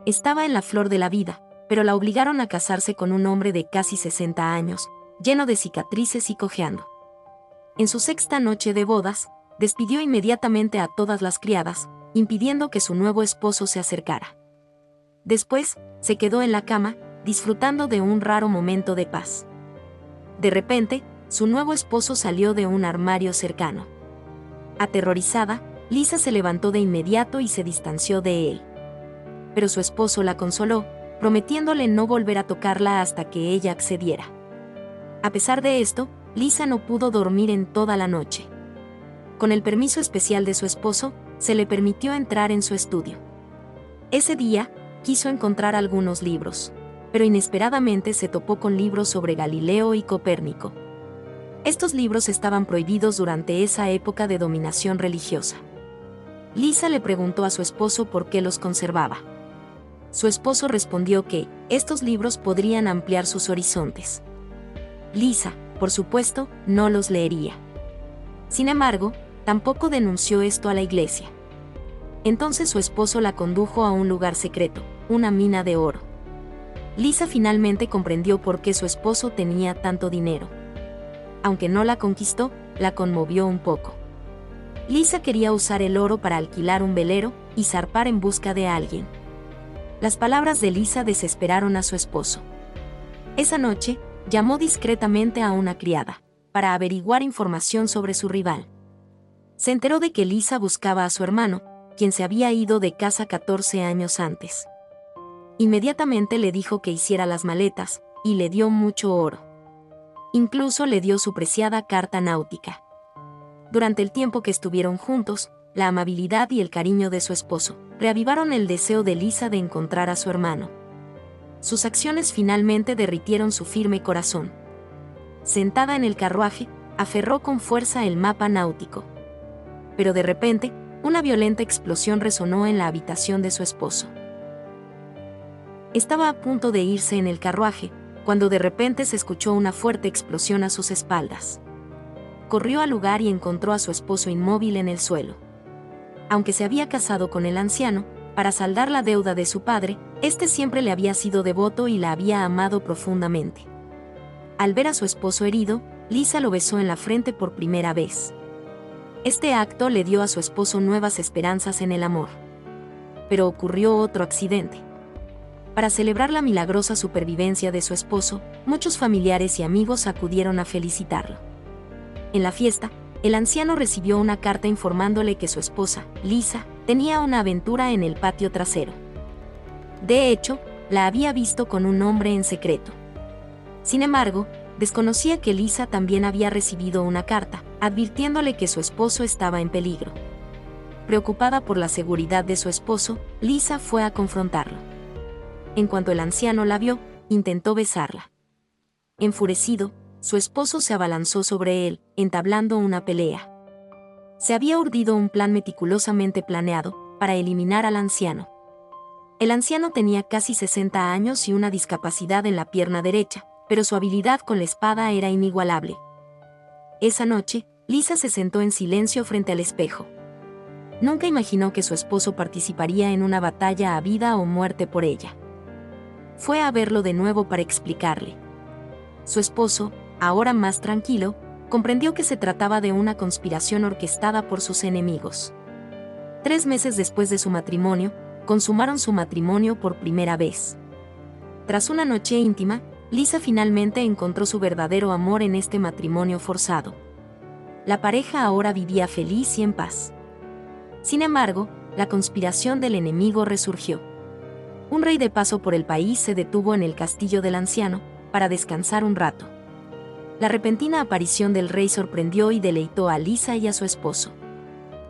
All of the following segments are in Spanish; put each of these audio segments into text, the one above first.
Estaba en la flor de la vida, pero la obligaron a casarse con un hombre de casi 60 años, lleno de cicatrices y cojeando. En su sexta noche de bodas, despidió inmediatamente a todas las criadas, impidiendo que su nuevo esposo se acercara. Después, se quedó en la cama, disfrutando de un raro momento de paz. De repente, su nuevo esposo salió de un armario cercano. Aterrorizada, Lisa se levantó de inmediato y se distanció de él. Pero su esposo la consoló, prometiéndole no volver a tocarla hasta que ella accediera. A pesar de esto, Lisa no pudo dormir en toda la noche. Con el permiso especial de su esposo, se le permitió entrar en su estudio. Ese día, quiso encontrar algunos libros, pero inesperadamente se topó con libros sobre Galileo y Copérnico. Estos libros estaban prohibidos durante esa época de dominación religiosa. Lisa le preguntó a su esposo por qué los conservaba. Su esposo respondió que estos libros podrían ampliar sus horizontes. Lisa, por supuesto, no los leería. Sin embargo, tampoco denunció esto a la iglesia. Entonces su esposo la condujo a un lugar secreto, una mina de oro. Lisa finalmente comprendió por qué su esposo tenía tanto dinero. Aunque no la conquistó, la conmovió un poco. Lisa quería usar el oro para alquilar un velero y zarpar en busca de alguien. Las palabras de Lisa desesperaron a su esposo. Esa noche, llamó discretamente a una criada, para averiguar información sobre su rival. Se enteró de que Lisa buscaba a su hermano, quien se había ido de casa 14 años antes. Inmediatamente le dijo que hiciera las maletas, y le dio mucho oro. Incluso le dio su preciada carta náutica. Durante el tiempo que estuvieron juntos, la amabilidad y el cariño de su esposo reavivaron el deseo de Lisa de encontrar a su hermano. Sus acciones finalmente derritieron su firme corazón. Sentada en el carruaje, aferró con fuerza el mapa náutico. Pero de repente, una violenta explosión resonó en la habitación de su esposo. Estaba a punto de irse en el carruaje, cuando de repente se escuchó una fuerte explosión a sus espaldas. Corrió al lugar y encontró a su esposo inmóvil en el suelo. Aunque se había casado con el anciano, para saldar la deuda de su padre, este siempre le había sido devoto y la había amado profundamente. Al ver a su esposo herido, Lisa lo besó en la frente por primera vez. Este acto le dio a su esposo nuevas esperanzas en el amor. Pero ocurrió otro accidente. Para celebrar la milagrosa supervivencia de su esposo, muchos familiares y amigos acudieron a felicitarlo. En la fiesta, el anciano recibió una carta informándole que su esposa, Lisa, tenía una aventura en el patio trasero. De hecho, la había visto con un hombre en secreto. Sin embargo, desconocía que Lisa también había recibido una carta, advirtiéndole que su esposo estaba en peligro. Preocupada por la seguridad de su esposo, Lisa fue a confrontarlo. En cuanto el anciano la vio, intentó besarla. Enfurecido, su esposo se abalanzó sobre él, entablando una pelea. Se había urdido un plan meticulosamente planeado para eliminar al anciano. El anciano tenía casi 60 años y una discapacidad en la pierna derecha, pero su habilidad con la espada era inigualable. Esa noche, Lisa se sentó en silencio frente al espejo. Nunca imaginó que su esposo participaría en una batalla a vida o muerte por ella. Fue a verlo de nuevo para explicarle. Su esposo, ahora más tranquilo, comprendió que se trataba de una conspiración orquestada por sus enemigos. 3 meses después de su matrimonio, consumaron su matrimonio por primera vez. Tras una noche íntima, Lisa finalmente encontró su verdadero amor en este matrimonio forzado. La pareja ahora vivía feliz y en paz. Sin embargo, la conspiración del enemigo resurgió. Un rey de paso por el país se detuvo en el castillo del anciano, para descansar un rato. La repentina aparición del rey sorprendió y deleitó a Lisa y a su esposo.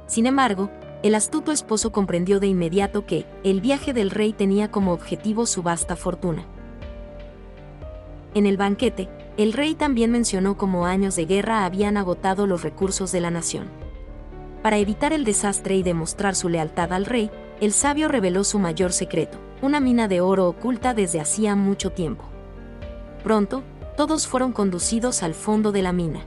Sin embargo, el astuto esposo comprendió de inmediato que el viaje del rey tenía como objetivo su vasta fortuna. En el banquete, el rey también mencionó cómo años de guerra habían agotado los recursos de la nación. Para evitar el desastre y demostrar su lealtad al rey, el sabio reveló su mayor secreto, una mina de oro oculta desde hacía mucho tiempo. Pronto, todos fueron conducidos al fondo de la mina.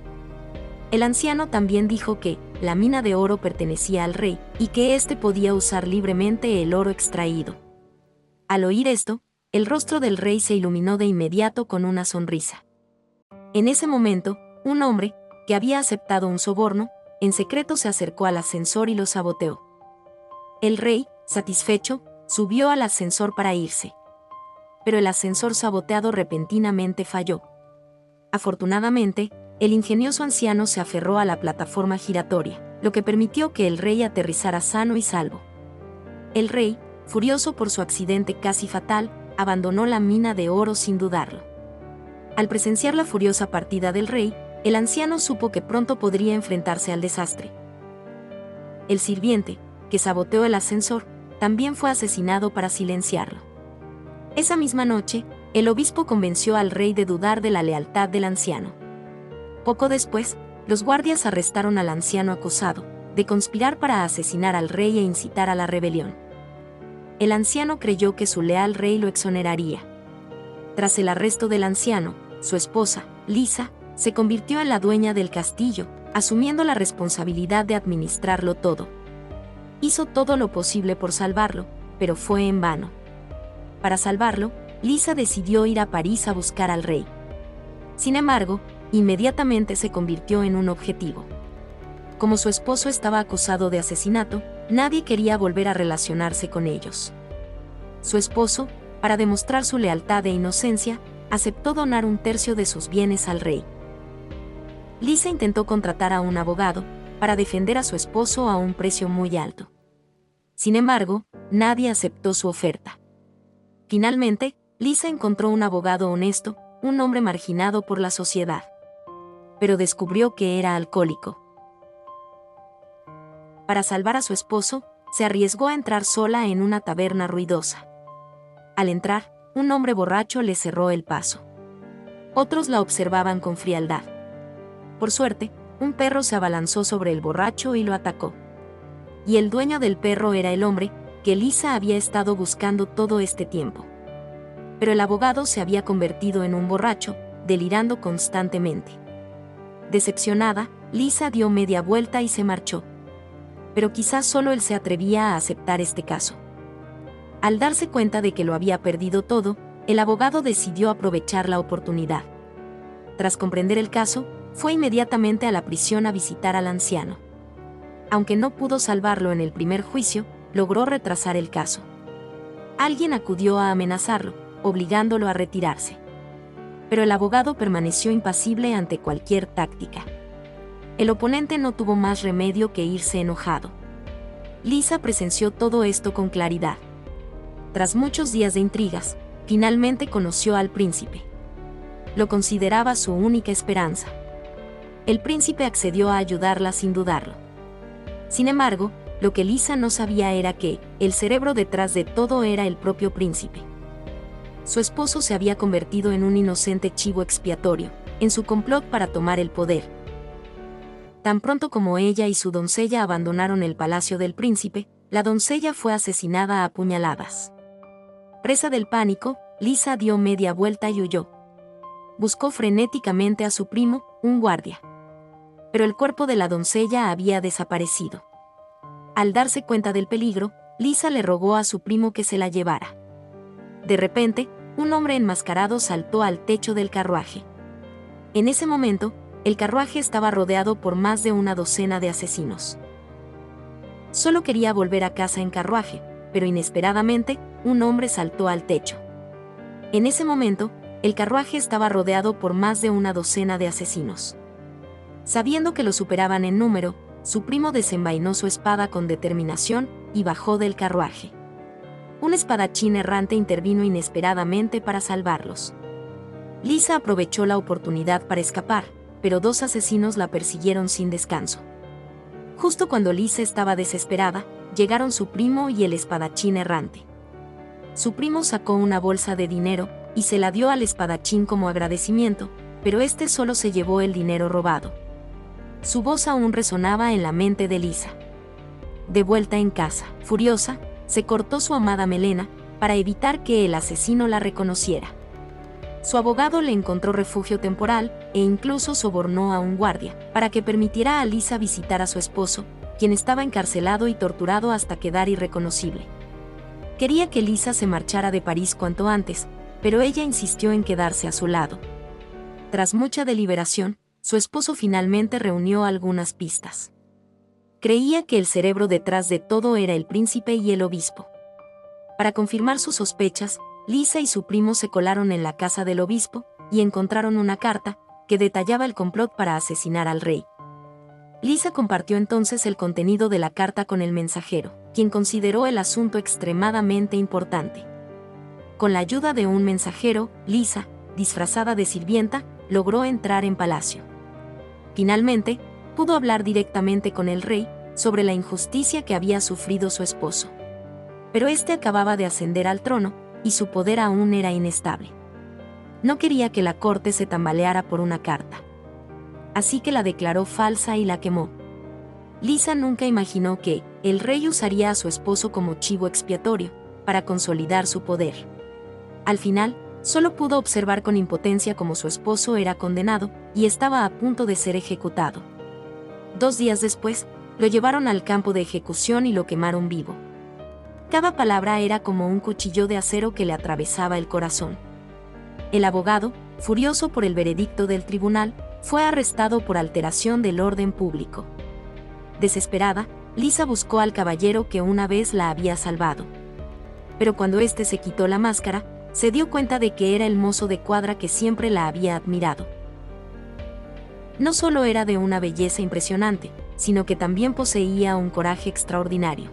El anciano también dijo que la mina de oro pertenecía al rey y que éste podía usar libremente el oro extraído. Al oír esto, el rostro del rey se iluminó de inmediato con una sonrisa. En ese momento, un hombre, que había aceptado un soborno, en secreto se acercó al ascensor y lo saboteó. El rey, satisfecho, subió al ascensor para irse. Pero el ascensor saboteado repentinamente falló. Afortunadamente, el ingenioso anciano se aferró a la plataforma giratoria, lo que permitió que el rey aterrizara sano y salvo. El rey, furioso por su accidente casi fatal, abandonó la mina de oro sin dudarlo. Al presenciar la furiosa partida del rey, el anciano supo que pronto podría enfrentarse al desastre. El sirviente, que saboteó el ascensor, también fue asesinado para silenciarlo. Esa misma noche, el obispo convenció al rey de dudar de la lealtad del anciano. Poco después, los guardias arrestaron al anciano acusado de conspirar para asesinar al rey e incitar a la rebelión. El anciano creyó que su leal rey lo exoneraría. Tras el arresto del anciano, su esposa, Lisa, se convirtió en la dueña del castillo, asumiendo la responsabilidad de administrarlo todo. Hizo todo lo posible por salvarlo, pero fue en vano. Para salvarlo, Lisa decidió ir a París a buscar al rey. Sin embargo, inmediatamente se convirtió en un objetivo. Como su esposo estaba acusado de asesinato, nadie quería volver a relacionarse con ellos. Su esposo, para demostrar su lealtad e inocencia, aceptó donar un tercio de sus bienes al rey. Lisa intentó contratar a un abogado para defender a su esposo a un precio muy alto. Sin embargo, nadie aceptó su oferta. Finalmente, Lisa encontró un abogado honesto, un hombre marginado por la sociedad. Pero descubrió que era alcohólico. Para salvar a su esposo, se arriesgó a entrar sola en una taberna ruidosa. Al entrar, un hombre borracho le cerró el paso. Otros la observaban con frialdad. Por suerte, un perro se abalanzó sobre el borracho y lo atacó. Y el dueño del perro era el hombre que Lisa había estado buscando todo este tiempo. Pero el abogado se había convertido en un borracho, delirando constantemente. Decepcionada, Lisa dio media vuelta y se marchó. Pero quizás solo él se atrevía a aceptar este caso. Al darse cuenta de que lo había perdido todo, el abogado decidió aprovechar la oportunidad. Tras comprender el caso, fue inmediatamente a la prisión a visitar al anciano. Aunque no pudo salvarlo en el primer juicio, logró retrasar el caso. Alguien acudió a amenazarlo, obligándolo a retirarse. Pero el abogado permaneció impasible ante cualquier táctica. El oponente no tuvo más remedio que irse enojado. Lisa presenció todo esto con claridad. Tras muchos días de intrigas, finalmente conoció al príncipe. Lo consideraba su única esperanza. El príncipe accedió a ayudarla sin dudarlo. Sin embargo, lo que Lisa no sabía era que el cerebro detrás de todo era el propio príncipe. Su esposo se había convertido en un inocente chivo expiatorio, en su complot para tomar el poder. Tan pronto como ella y su doncella abandonaron el palacio del príncipe, la doncella fue asesinada a puñaladas. Presa del pánico, Lisa dio media vuelta y huyó. Buscó frenéticamente a su primo, un guardia. Pero el cuerpo de la doncella había desaparecido. Al darse cuenta del peligro, Lisa le rogó a su primo que se la llevara. De repente, un hombre enmascarado saltó al techo del carruaje. En ese momento, el carruaje estaba rodeado por más de una docena de asesinos. Solo quería volver a casa en carruaje, pero inesperadamente, un hombre saltó al techo. En ese momento, el carruaje estaba rodeado por más de una docena de asesinos. Sabiendo que lo superaban en número, su primo desenvainó su espada con determinación y bajó del carruaje. Un espadachín errante intervino inesperadamente para salvarlos. Lisa aprovechó la oportunidad para escapar, pero dos asesinos la persiguieron sin descanso. Justo cuando Lisa estaba desesperada, llegaron su primo y el espadachín errante. Su primo sacó una bolsa de dinero y se la dio al espadachín como agradecimiento, pero este solo se llevó el dinero robado. Su voz aún resonaba en la mente de Lisa. De vuelta en casa, furiosa, se cortó su amada melena para evitar que el asesino la reconociera. Su abogado le encontró refugio temporal e incluso sobornó a un guardia para que permitiera a Lisa visitar a su esposo, quien estaba encarcelado y torturado hasta quedar irreconocible. Quería que Lisa se marchara de París cuanto antes, pero ella insistió en quedarse a su lado. Tras mucha deliberación, su esposo finalmente reunió algunas pistas. Creía que el cerebro detrás de todo era el príncipe y el obispo. Para confirmar sus sospechas, Lisa y su primo se colaron en la casa del obispo y encontraron una carta que detallaba el complot para asesinar al rey. Lisa compartió entonces el contenido de la carta con el mensajero, quien consideró el asunto extremadamente importante. Con la ayuda de un mensajero, Lisa, disfrazada de sirvienta, logró entrar en palacio. Finalmente, pudo hablar directamente con el rey sobre la injusticia que había sufrido su esposo. Pero este acababa de ascender al trono, y su poder aún era inestable. No quería que la corte se tambaleara por una carta. Así que la declaró falsa y la quemó. Lisa nunca imaginó que el rey usaría a su esposo como chivo expiatorio para consolidar su poder. Al final, solo pudo observar con impotencia cómo su esposo era condenado y estaba a punto de ser ejecutado. 2 días después, lo llevaron al campo de ejecución y lo quemaron vivo. Cada palabra era como un cuchillo de acero que le atravesaba el corazón. El abogado, furioso por el veredicto del tribunal, fue arrestado por alteración del orden público. Desesperada, Lisa buscó al caballero que una vez la había salvado. Pero cuando éste se quitó la máscara, se dio cuenta de que era el mozo de cuadra que siempre la había admirado. No solo era de una belleza impresionante, sino que también poseía un coraje extraordinario.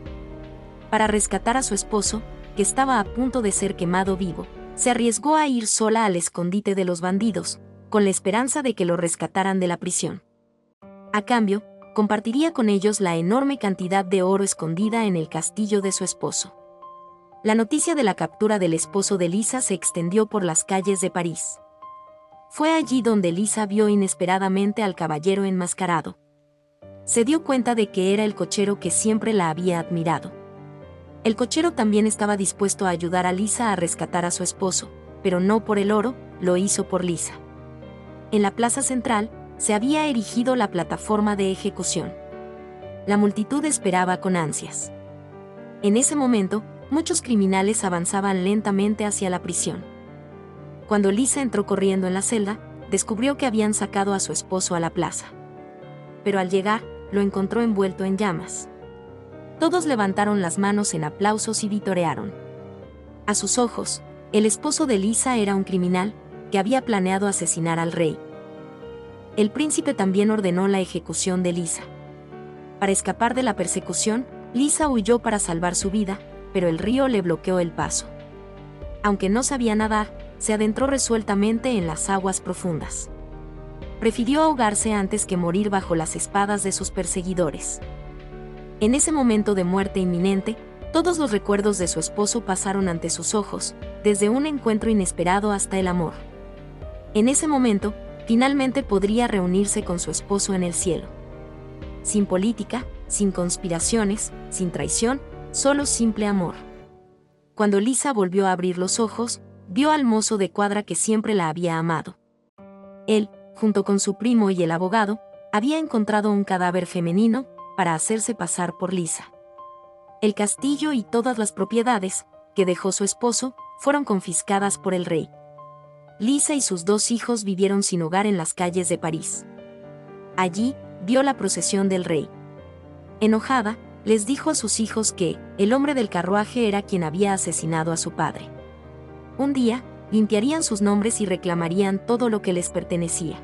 Para rescatar a su esposo, que estaba a punto de ser quemado vivo, se arriesgó a ir sola al escondite de los bandidos, con la esperanza de que lo rescataran de la prisión. A cambio, compartiría con ellos la enorme cantidad de oro escondida en el castillo de su esposo. La noticia de la captura del esposo de Lisa se extendió por las calles de París. Fue allí donde Lisa vio inesperadamente al caballero enmascarado. Se dio cuenta de que era el cochero que siempre la había admirado. El cochero también estaba dispuesto a ayudar a Lisa a rescatar a su esposo, pero no por el oro, lo hizo por Lisa. En la plaza central, se había erigido la plataforma de ejecución. La multitud esperaba con ansias. En ese momento, muchos criminales avanzaban lentamente hacia la prisión. Cuando Lisa entró corriendo en la celda, descubrió que habían sacado a su esposo a la plaza. Pero al llegar, lo encontró envuelto en llamas. Todos levantaron las manos en aplausos y vitorearon. A sus ojos, el esposo de Lisa era un criminal que había planeado asesinar al rey. El príncipe también ordenó la ejecución de Lisa. Para escapar de la persecución, Lisa huyó para salvar su vida, pero el río le bloqueó el paso. Aunque no sabía nadar, se adentró resueltamente en las aguas profundas. Prefirió ahogarse antes que morir bajo las espadas de sus perseguidores. En ese momento de muerte inminente, todos los recuerdos de su esposo pasaron ante sus ojos, desde un encuentro inesperado hasta el amor. En ese momento, finalmente podría reunirse con su esposo en el cielo. Sin política, sin conspiraciones, sin traición, solo simple amor. Cuando Lisa volvió a abrir los ojos, vio al mozo de cuadra que siempre la había amado. Él, junto con su primo y el abogado, había encontrado un cadáver femenino para hacerse pasar por Lisa. El castillo y todas las propiedades que dejó su esposo fueron confiscadas por el rey. Lisa y sus 2 hijos vivieron sin hogar en las calles de París. Allí, vio la procesión del rey. Enojada, les dijo a sus hijos que el hombre del carruaje era quien había asesinado a su padre. Un día, limpiarían sus nombres y reclamarían todo lo que les pertenecía.